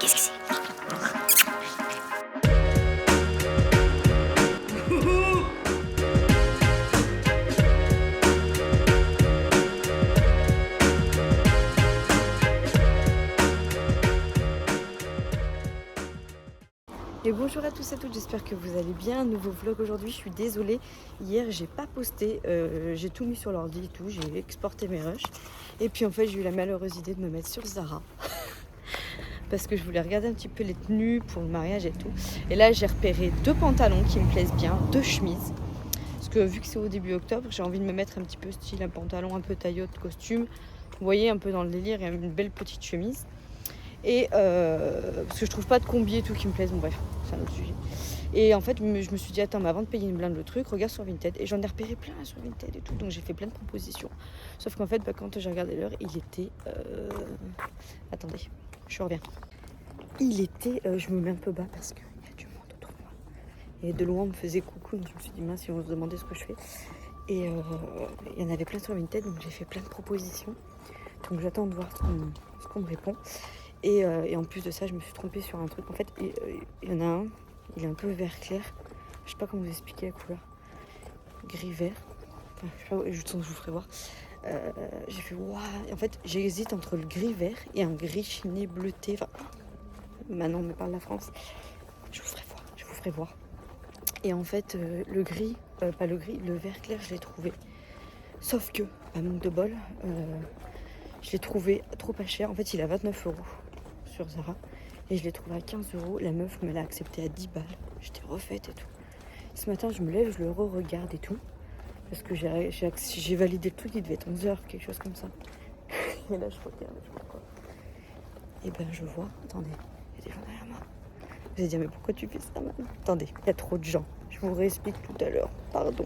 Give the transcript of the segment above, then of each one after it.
Qu'est-ce que c'est? Et bonjour à tous et à toutes, j'espère que vous allez bien. Nouveau vlog aujourd'hui, je suis désolée. Hier, j'ai pas posté, j'ai tout mis sur l'ordi et tout, j'ai exporté mes rushs. Et puis en fait, j'ai eu la malheureuse idée de me mettre sur Zara. Parce que je voulais regarder un petit peu les tenues pour le mariage et tout. Et là, j'ai repéré 2 pantalons qui me plaisent bien, 2 chemises. Parce que vu que c'est au début octobre, j'ai envie de me mettre un petit peu style un pantalon un peu taillotte, costume. Vous voyez, un peu dans le délire, et une belle petite chemise. Et parce que je trouve pas de combi et tout qui me plaisent, bon bref, c'est un autre sujet. Et en fait, je me suis dit, attends, mais avant de payer une blinde le truc, regarde sur Vinted. Et j'en ai repéré plein sur Vinted et tout, donc j'ai fait plein de propositions. Sauf qu'en fait, quand j'ai regardé l'heure, il était... Attendez, je reviens. Il était... je me mets un peu bas parce qu'il y a du monde autour de moi. Et de loin, on me faisait coucou, donc je me suis dit, mince, si on se demandait ce que je fais. Et il y en avait plein sur Vinted, donc j'ai fait plein de propositions. Donc j'attends de voir ce qu'on me répond. Et en plus de ça, je me suis trompée sur un truc. En fait, il y en a un, il est un peu vert clair. Je sais pas comment vous expliquer la couleur. Gris-vert. Enfin, je sais pas, je vous ferai voir. J'ai fait waouh. En fait, j'hésite entre le gris-vert et un gris chiné bleuté. Enfin, maintenant, on me parle de la France. Je vous ferai voir. Et en fait, le gris, pas le gris, le vert clair, je l'ai trouvé. Sauf que, manque de bol, je l'ai trouvé trop pas cher. En fait, il a 29 € sur Zara et je l'ai trouvé à 15 €. La meuf me l'a accepté à 10 balles. J'étais refaite et tout. Ce matin, je me lève, je le re-regarde et tout parce que j'ai validé le truc, il devait être 11 h, quelque chose comme ça. Et là, je regarde, je vois quoi. Et ben, je vois, attendez, il y a des gens derrière moi. Vous allez dire, mais pourquoi tu fais ça, maman? Attendez, il y a trop de gens. Je vous réexplique tout à l'heure, pardon.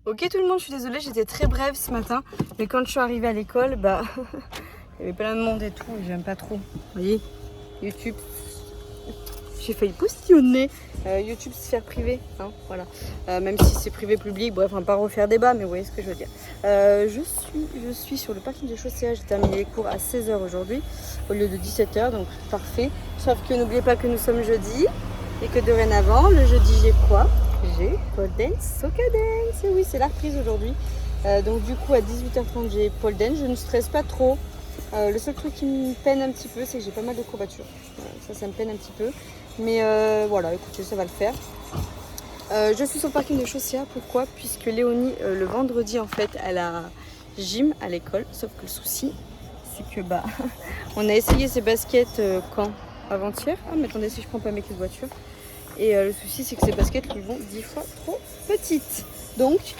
Ok tout le monde, je suis désolée, j'étais très brève ce matin, mais quand je suis arrivée à l'école, il y avait plein de monde et tout, et j'aime pas trop. Vous voyez, YouTube, j'ai failli postillonner. YouTube, sphère privée, hein, voilà. Même si c'est privé public, bref, on va pas refaire débat, mais vous voyez ce que je veux dire. Je suis sur le parking de Chaussea, j'ai terminé les cours à 16 h aujourd'hui, au lieu de 17 h, donc parfait. Sauf que n'oubliez pas que nous sommes jeudi, et que dorénavant, le jeudi, j'ai quoi? J'ai pole dance, soca dance, et oui, c'est la reprise aujourd'hui. Donc du coup, à 18 h 30, j'ai pole dance, je ne stresse pas trop. Le seul truc qui me peine un petit peu, c'est que j'ai pas mal de courbatures. Ça me peine un petit peu. Mais voilà, écoutez, ça va le faire. Je suis sur le parking de Chaussea. Pourquoi? Puisque Léonie, le vendredi, en fait, elle a gym à l'école. Sauf que le souci, c'est que on a essayé ses baskets quand? Avant-hier. Ah, mais attendez, si je prends pas mes clés de voiture. Et le souci, c'est que ces baskets lui vont 10 fois trop petites. Donc,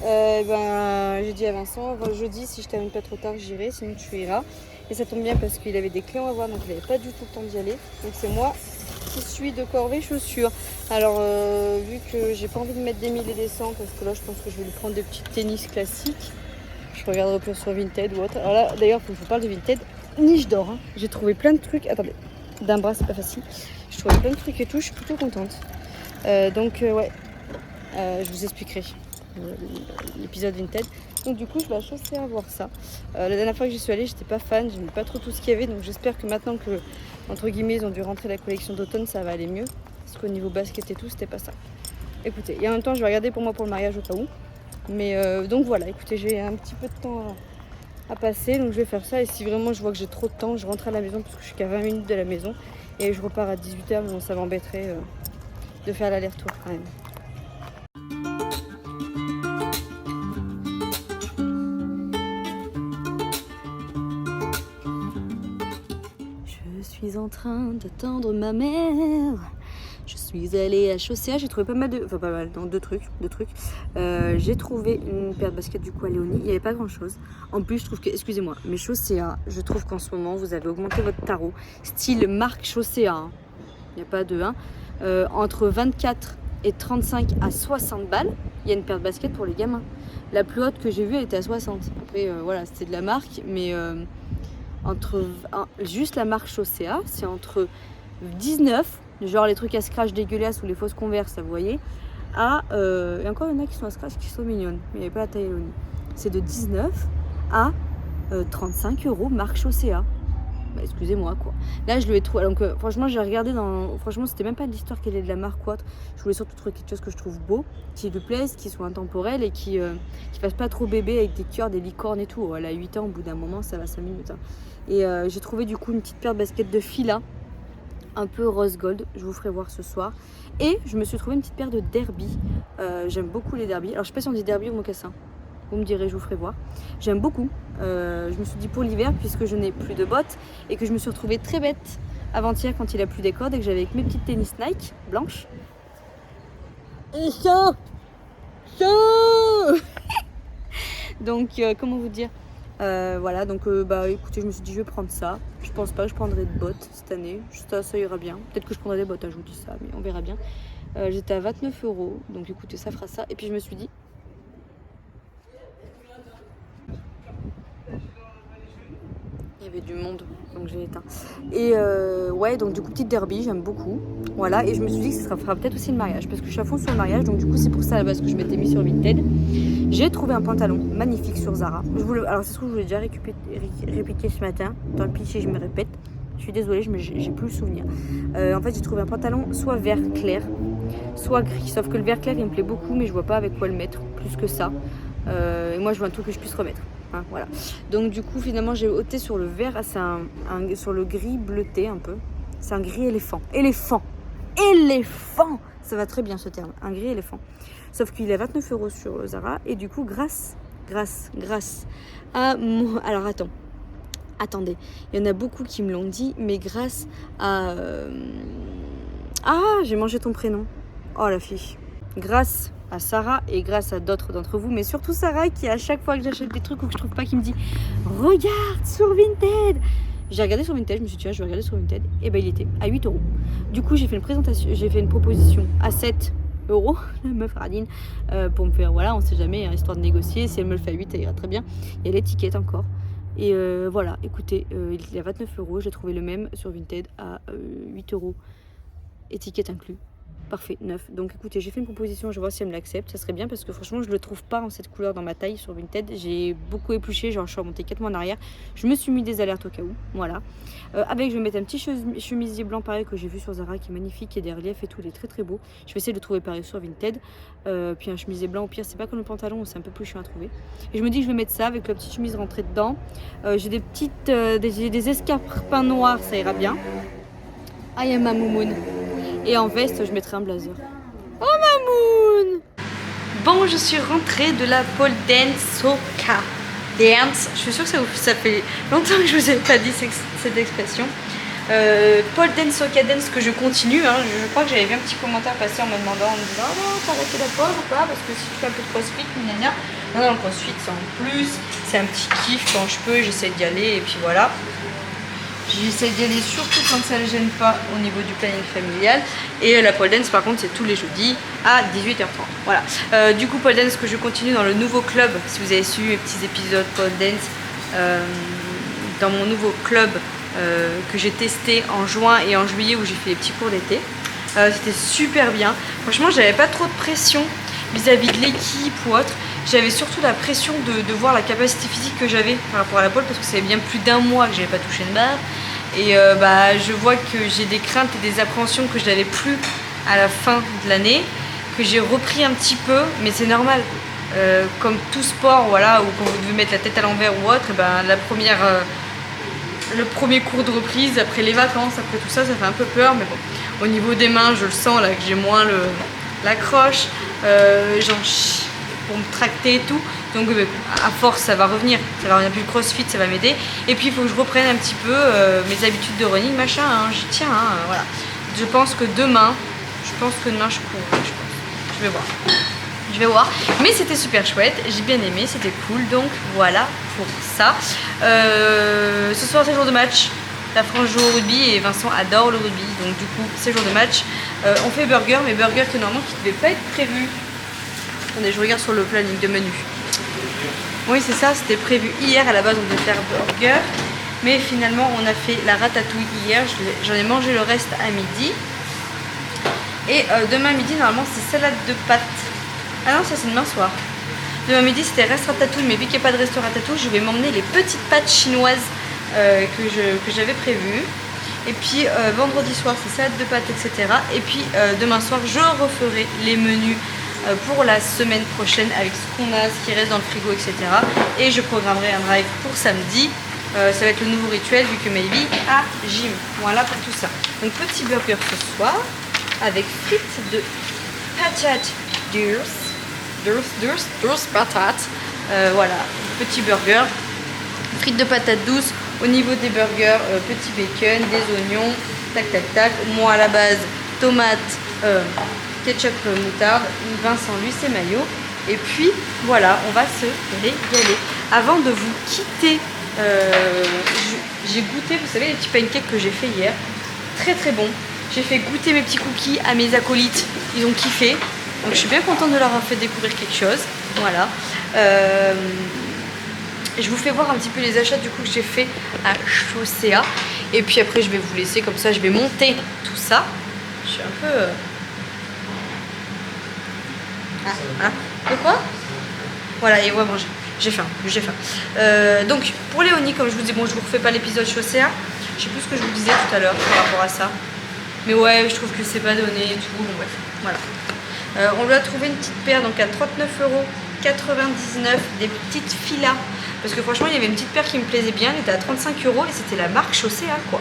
j'ai dit à Vincent, jeudi, si je termine pas trop tard, j'irai, sinon tu iras. Et ça tombe bien parce qu'il avait des clients à voir, donc il n'avait pas du tout le temps d'y aller. Donc c'est moi qui suis de corvée chaussures. Alors, vu que j'ai pas envie de mettre des 1000 et des 100, parce que là, je pense que je vais lui prendre des petits tennis classiques. Je regarderai plus sur Vinted ou autre. Alors là, d'ailleurs, faut que je vous parle de Vinted. Niche d'or, hein. J'ai trouvé plein de trucs. Attendez, d'un bras, c'est pas facile. Je trouvais plein de trucs et tout, je suis plutôt contente. Donc, ouais, je vous expliquerai l'épisode Vinted. Donc du coup je vais à Chaussea voir ça. La dernière fois que j'y suis allée, j'étais pas fan, j'aimais pas trop tout ce qu'il y avait, donc j'espère que maintenant que entre guillemets ils ont dû rentrer la collection d'automne, ça va aller mieux, parce qu'au niveau basket et tout, c'était pas ça. Écoutez, et en même temps je vais regarder pour moi pour le mariage au cas où. Mais donc voilà, écoutez, j'ai un petit peu de temps à passer, donc je vais faire ça. Et si vraiment je vois que j'ai trop de temps, je rentre à la maison parce que je suis qu'à 20 minutes de la maison et je repars à 18 h, mais bon, ça m'embêterait de faire l'aller-retour quand même. Je suis en train d'attendre ma mère. Je suis allée à Chaussea, j'ai trouvé pas mal de... Enfin pas mal, non, deux trucs. J'ai trouvé une paire de baskets du coup à Léonie, il n'y avait pas grand chose. En plus je trouve que, excusez-moi, mais Chaussea, je trouve qu'en ce moment vous avez augmenté votre tarot. Style marque Chaussea, hein. Il n'y a pas de 1. Entre 24 et 35 à 60 balles, il y a une paire de baskets pour les gamins. La plus haute que j'ai vue, elle était à 60. Après voilà, c'était de la marque, mais... juste la marque Chaussea, c'est entre 19, genre les trucs à scratch dégueulasses ou les fausses Converse, vous voyez, et encore il y en a qui sont à scratch qui sont mignonnes, mais il n'y avait pas la taille Léonie. C'est de 19 à 35 € marque Chaussea. bah, excusez-moi quoi. Là je lui ai trouvé, donc franchement j'ai regardé franchement c'était même pas l'histoire qu'elle est de la marque ou autre. Je voulais surtout trouver quelque chose que je trouve beau, qui lui plaise, qui soit intemporel et qui fasse pas trop bébé avec des cœurs, des licornes et tout. Elle a 8 ans, au bout d'un moment ça va 5 minutes. Hein. Et j'ai trouvé du coup une petite paire de baskets de Fila, un peu rose gold, je vous ferai voir ce soir. Et je me suis trouvé une petite paire de derby. J'aime beaucoup les derby. Alors je sais pas si on dit derby ou mocassin. Vous me direz, je vous ferai voir. J'aime beaucoup. Je me suis dit pour l'hiver, puisque je n'ai plus de bottes et que je me suis retrouvée très bête avant-hier quand il a plu des cordes et que j'avais avec mes petites tennis Nike blanches. Et ça Donc, comment vous dire voilà, donc bah écoutez, je me suis dit je vais prendre ça. Je pense pas que je prendrai de bottes cette année. Ça ira bien. Peut-être que je prendrai des bottes, hein, je vous dis ça, mais on verra bien. J'étais à 29 €, donc écoutez, ça fera ça. Et puis je me suis dit, il y avait du monde, donc j'ai éteint. Et ouais, donc du coup, petite derby, j'aime beaucoup. Voilà, et je me suis dit que ça fera peut-être aussi le mariage, parce que je suis à fond sur le mariage, donc du coup, c'est pour ça à la base que je m'étais mis sur Vinted. J'ai trouvé un pantalon magnifique sur Zara. Alors, c'est ce que je voulais déjà répliquer ce matin. Tant pis si je me répète. Je suis désolée, j'ai plus le souvenir. En fait, j'ai trouvé un pantalon soit vert clair, soit gris. Sauf que le vert clair, il me plaît beaucoup, mais je vois pas avec quoi le mettre, plus que ça. Et moi, je veux un truc que je puisse remettre. Hein, voilà. Donc, du coup, finalement, j'ai opté sur le vert. C'est sur le gris bleuté un peu. C'est un gris éléphant. Éléphant. Ça va très bien ce terme. Un gris éléphant. Sauf qu'il est à 29 € sur Zara. Et du coup, grâce à mon... Alors, attendez. Il y en a beaucoup qui me l'ont dit. Mais grâce à... Ah, j'ai mangé ton prénom. Oh, la fiche. Grâce à Sarah et grâce à d'autres d'entre vous. Mais surtout Sarah qui, à chaque fois que j'achète des trucs ou que je trouve pas, qui me dit « Regarde sur Vinted !» J'ai regardé sur Vinted, je me suis dit tiens, je vais regarder sur Vinted. Et ben il était à 8 €. Du coup, j'ai fait une proposition à 7 €, la meuf radine, pour me faire, voilà, on sait jamais, hein, histoire de négocier. Si elle me le fait à 8, ça ira très bien. Il y a l'étiquette encore. Et voilà, écoutez, il est à 29 €. J'ai trouvé le même sur Vinted à 8 €, étiquette inclus. Parfait, neuf. Donc écoutez, j'ai fait une proposition, je vais voir si elle me l'accepte. Ça serait bien parce que franchement, je le trouve pas en cette couleur dans ma taille sur Vinted. J'ai beaucoup épluché, genre je suis remontée 4 mois en arrière. Je me suis mis des alertes au cas où, voilà. Avec, je vais mettre un petit chemisier blanc pareil que j'ai vu sur Zara qui est magnifique, qui est des reliefs et tout, il est très très beau. Je vais essayer de le trouver pareil sur Vinted. Puis un chemisier blanc, au pire, c'est pas comme le pantalon, c'est un peu plus chiant à trouver. Et je me dis que je vais mettre ça avec la petite chemise rentrée dedans. J'ai des petites, des escarpins noirs, ça ira bien. I am a moumoune. Et en veste, je mettrai un blazer. Oh Mamoun! Bon, je suis rentrée de la pole dance soca. Dance. Je suis sûre que ça fait longtemps que je vous ai pas dit cette expression. Pole dance soca dance que je continue. Hein. Je crois que j'avais vu un petit commentaire passer en me demandant, en me disant oh non, t'as arrêté la pole ou pas? Parce que si tu fais un peu de crossfit, gna. Non, le crossfit c'est en plus. C'est un petit kiff quand je peux, j'essaie d'y aller et puis voilà. J'essaie d'y aller surtout quand ça ne gêne pas au niveau du planning familial. Et la pole dance par contre c'est tous les jeudis à 18h30. Voilà. Du coup pole dance que je continue dans le nouveau club. Si vous avez suivi mes petits épisodes pole dance, dans mon nouveau club que j'ai testé en juin et en juillet où j'ai fait les petits cours d'été. C'était super bien. Franchement j'avais pas trop de pression vis-à-vis de l'équipe ou autre. J'avais surtout la pression de voir la capacité physique que j'avais par rapport à la pole parce que ça fait bien plus d'1 mois que j'avais pas touché une barre et je vois que j'ai des craintes et des appréhensions que je n'avais plus à la fin de l'année, que j'ai repris un petit peu, mais c'est normal. Comme tout sport, voilà, ou quand vous devez mettre la tête à l'envers ou autre, le premier cours de reprise après les vacances, après tout ça, ça fait un peu peur, mais bon, au niveau des mains, je le sens là que j'ai moins l'accroche, j'en chie pour me tracter et tout, donc à force ça va revenir plus le crossfit, ça va m'aider, et puis il faut que je reprenne un petit peu mes habitudes de running machin, hein, j'y tiens, hein, voilà. Je pense que demain je cours, je vais voir, mais c'était super chouette, j'ai bien aimé, c'était cool, donc voilà pour ça. Ce soir c'est jour de match, la France joue au rugby et Vincent adore le rugby, donc du coup c'est jour de match. On fait burger, mais burger que normalement qui devait pas être prévu. Attendez, je regarde sur le planning de menu. Oui, c'est ça, c'était prévu hier. À la base, on devait faire burger. Mais finalement, on a fait la ratatouille hier. J'en ai mangé le reste à midi. Et demain midi, normalement, c'est salade de pâtes. Ah non, ça c'est demain soir. Demain midi, c'était reste ratatouille. Mais vu qu'il n'y a pas de resto ratatouille, je vais m'emmener les petites pâtes chinoises que j'avais prévu. Et puis vendredi soir c'est salade de pâtes, etc. Et puis demain soir je referai les menus pour la semaine prochaine avec ce qu'on a, ce qui reste dans le frigo, etc. Et je programmerai un drive pour samedi. Ça va être le nouveau rituel vu que Maybe a gym. Voilà pour tout ça. Donc petit burger ce soir avec frites de patates douces patates. Voilà, petit burger, frites de patates douces. Au niveau des burgers, petit bacon, des oignons, tac tac tac. Moi à la base, tomate, ketchup, moutarde, Vincent lui c'est mayo. Et puis voilà, on va se régaler. Avant de vous quitter, j'ai goûté, vous savez, les petits pancakes que j'ai fait hier. Très très bon. J'ai fait goûter mes petits cookies à mes acolytes. Ils ont kiffé. Donc je suis bien contente de leur avoir fait découvrir quelque chose. Voilà. Je vous fais voir un petit peu les achats du coup que j'ai fait à Chaussea. Et puis après je vais vous laisser comme ça, je vais monter tout ça. Je suis un peu... De quoi? Voilà, et ouais, bon, j'ai faim, donc pour Léonie, comme je vous dis, bon, je vous refais pas l'épisode Chaussea. Je sais plus ce que je vous disais tout à l'heure par rapport à ça. Mais ouais, je trouve que c'est pas donné et tout. Bon, bref, voilà. On lui a trouvé une petite paire, donc à 39,99 €, des petites filas. Parce que franchement, il y avait une petite paire qui me plaisait bien, elle était à 35 € et c'était la marque Chaussea, quoi.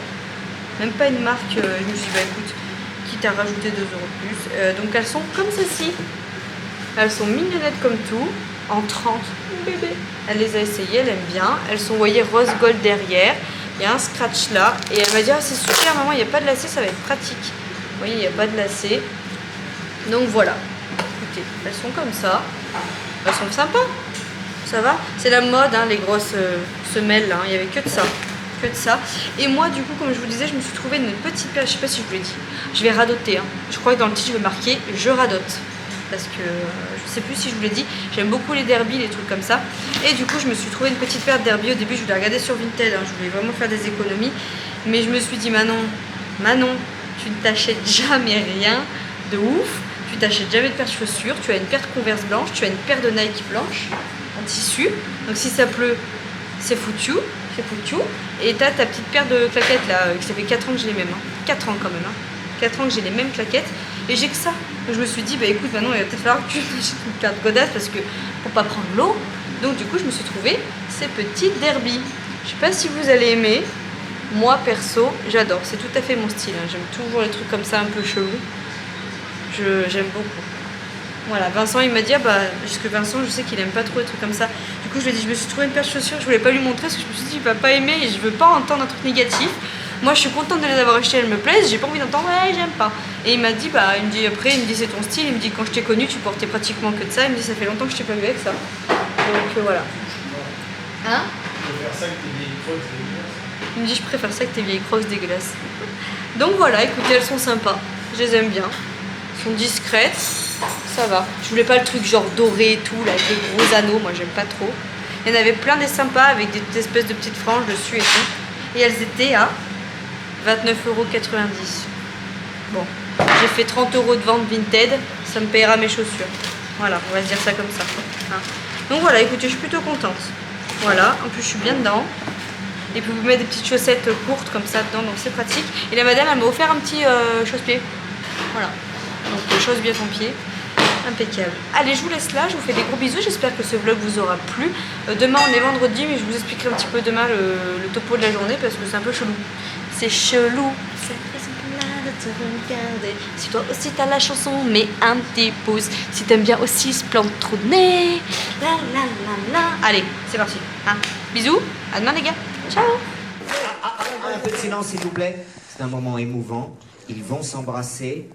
Même pas une marque, je me suis dit, bah écoute, quitte à rajouter 2 € de plus. Donc elles sont comme ceci. Elles sont mignonnettes comme tout, en 30 bébé. Elle les a essayées, elle aime bien. Elles sont, vous voyez, rose gold derrière. Il y a un scratch là. Et elle m'a dit, ah, c'est super maman, il n'y a pas de lacet, ça va être pratique. Vous voyez, il n'y a pas de lacet. Donc voilà. Écoutez, elles sont comme ça. Elles sont sympas. Ça va. C'est la mode, hein, les grosses semelles là. Il n'y avait que de ça. Que de ça. Et moi, du coup, comme je vous disais, je me suis trouvé une petite paire. Je sais pas si je vous l'ai dit. Je vais radoter. Hein. Je crois que dans le titre, je vais marquer je radote. Parce que je sais plus si je vous l'ai dit, j'aime beaucoup les derbies, les trucs comme ça. Et du coup, je me suis trouvé une petite paire de derbies. Au début, je voulais regarder sur Vinted, hein, je voulais vraiment faire des économies. Mais je me suis dit, Manon, tu ne t'achètes jamais rien de ouf. Tu t'achètes jamais de paire de chaussures. Tu as une paire de Converse blanche, tu as une paire de Nike blanche en tissu. Donc si ça pleut, c'est foutu. C'est foutu. Et tu as ta petite paire de claquettes là, ça fait 4 ans que j'ai les mêmes. Hein. 4 ans quand même. Hein. 4 ans que j'ai les mêmes claquettes. Et j'ai que ça. Donc je me suis dit, bah écoute, maintenant il va peut-être falloir que tu achètes une paire de godasses parce que pour pas prendre l'eau. Donc du coup, je me suis trouvé ces petites derbies. Je sais pas si vous allez aimer. Moi perso, j'adore. C'est tout à fait mon style. Hein. J'aime toujours les trucs comme ça un peu chelous. J'aime beaucoup. Voilà, Vincent il m'a dit, ah bah, parce que Vincent je sais qu'il aime pas trop les trucs comme ça. Du coup je lui ai dit, je me suis trouvé une paire de chaussures, je voulais pas lui montrer parce que je me suis dit, il va pas aimer et je veux pas entendre un truc négatif. Moi je suis contente de les avoir achetées, elles me plaisent, j'ai pas envie d'entendre, ouais j'aime pas. Et il m'a dit, bah, il me dit après, il me dit c'est ton style, il me dit quand je t'ai connu tu portais pratiquement que de ça, il me dit ça fait longtemps que je t'ai pas vu avec ça. Donc voilà. Hein? Il me dit je préfère ça que tes vieilles crosses dégueulasses. Donc voilà, écoutez, elles sont sympas, je les aime bien. Elles sont discrètes. Ça va. Je voulais pas le truc genre doré et tout, là, avec des gros anneaux, moi j'aime pas trop. Il y en avait plein des sympas avec des espèces de petites franges dessus et tout. Et elles étaient à 29,90 €. Bon, j'ai fait 30 € de vente Vinted, ça me payera mes chaussures. Voilà, on va se dire ça comme ça. Hein. Donc voilà, écoutez, je suis plutôt contente. Voilà, en plus je suis bien dedans. Et puis vous mettez des petites chaussettes courtes comme ça dedans, donc c'est pratique. Et la madame, elle m'a offert un petit chausse-pied. Voilà, donc chausse bien ton pied. Impeccable. Allez, je vous laisse là, je vous fais des gros bisous, j'espère que ce vlog vous aura plu. Demain on est vendredi, mais je vous expliquerai un petit peu demain le topo de la journée parce que c'est un peu chelou. C'est chelou, c'est là de te regarder. Si toi aussi t'as la chanson, mets un petit pouce. Si t'aimes bien aussi ce plan de trou de nez. La la la la. Allez, c'est parti. Hein. Bisous, à demain les gars. Ciao. Un peu de silence s'il vous plaît. C'est un moment émouvant. Ils vont s'embrasser.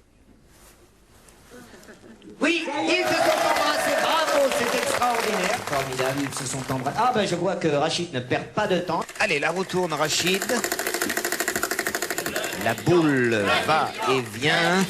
Oui, ils se sont embrassés, bravo, c'est extraordinaire. Formidable, ils se sont embrassés. Ah ben je vois que Rachid ne perd pas de temps. Allez, la roue tourne Rachid. La boule va et vient.